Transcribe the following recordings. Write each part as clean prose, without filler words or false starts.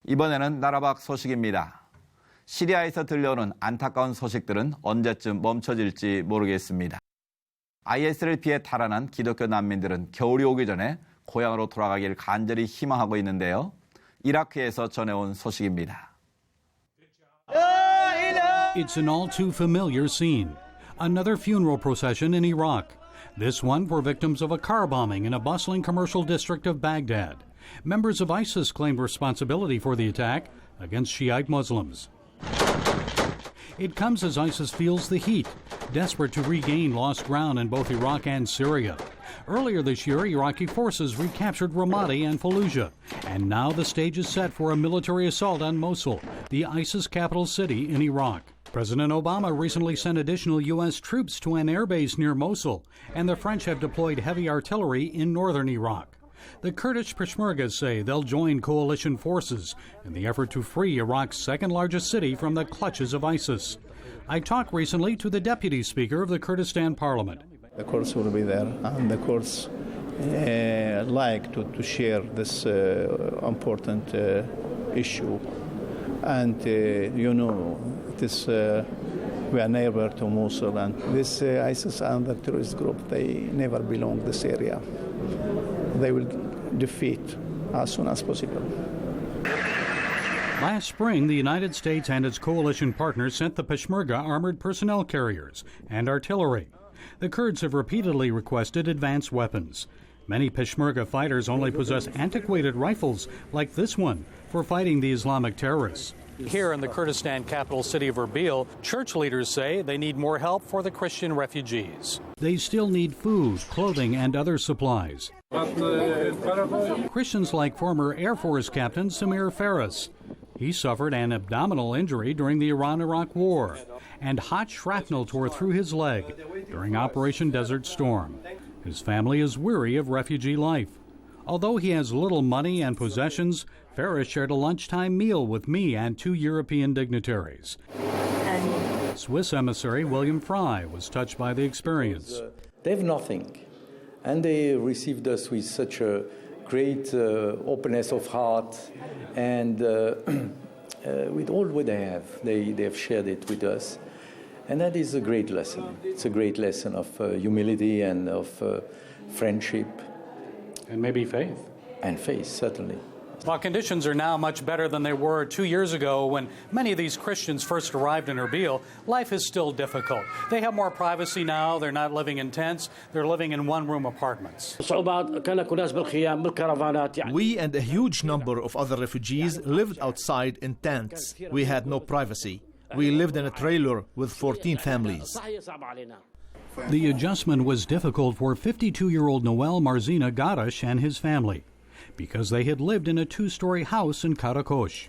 이번에는 나라밖 소식입니다. 시리아에서 들려오는 안타까운 소식들은 언제쯤 멈춰질지 모르겠습니다. IS를 피해 탈환한 기독교 난민들은 겨울이 오기 전에 고향으로 돌아가길 간절히 희망하고 있는데요. 이라크에서 전해온 소식입니다. It's an all too familiar scene. Another funeral procession in Iraq. This one for victims of a car bombing in a bustling commercial district of Baghdad. Members of ISIS claimed responsibility for the attack against Shiite Muslims. It comes as ISIS feels the heat, desperate to regain lost ground in both Iraq and Syria. Earlier this year, Iraqi forces recaptured Ramadi and Fallujah, and now the stage is set for a military assault on Mosul, the ISIS capital city in Iraq. President Obama recently sent additional U.S. troops to an airbase near Mosul, and the French have deployed heavy artillery in northern Iraq. The Kurdish Peshmergas say they'll join coalition forces in the effort to free Iraq's second-largest city from the clutches of ISIS. I talked recently to the deputy speaker of the Kurdistan parliament. The Kurds will be there, and the Kurds like to share this important issue. And, this we are neighbor to Mosul, and this ISIS and the terrorist group, they never belong this area. They will defeat as soon as possible. Last spring, the United States and its coalition partners sent the Peshmerga armored personnel carriers and artillery. The Kurds have repeatedly requested advanced weapons. Many Peshmerga fighters only possess antiquated rifles like this one for fighting the Islamic terrorists. Here in the Kurdistan capital city of Erbil, church leaders say they need more help for the Christian refugees. They still need food, clothing, and other supplies. Christians like former Air Force Captain Samir Faris. He suffered an abdominal injury during the Iran-Iraq War, and hot shrapnel tore through his leg during Operation Desert Storm. His family is weary of refugee life. Although he has little money and possessions, Faris shared a lunchtime meal with me and two European dignitaries. Swiss emissary William Fry was touched by the experience. They have nothing, and they received us with such a great openness of heart, and with all what they have shared it with us. And that is a great lesson. It's a great lesson of humility and of friendship. And maybe faith. And faith, certainly. While conditions are now much better than they were 2 years ago when many of these Christians first arrived in Erbil, life is still difficult. They have more privacy now. They're not living in tents. They're living in one-room apartments. We and a huge number of other refugees lived outside in tents. We had no privacy. We lived in a trailer with 14 families. The adjustment was difficult for 52-year-old Noel Marzina Garash and his family because they had lived in a two-story house in Karakosh.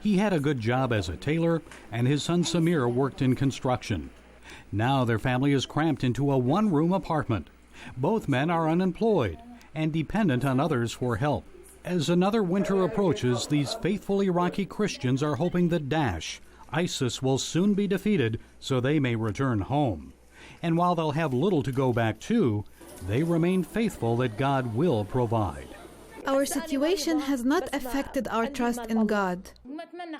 He had a good job as a tailor, and his son Samir worked in construction. Now their family is cramped into a one-room apartment. Both men are unemployed and dependent on others for help. As another winter approaches, these faithful Iraqi Christians are hoping that Daesh, ISIS, will soon be defeated so they may return home. And while they'll have little to go back to, they remain faithful that God will provide. Our situation has not affected our trust in God.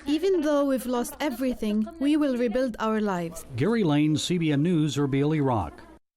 Even though we've lost everything, we will rebuild our lives. Gary Lane, CBN News, Erbil, Iraq.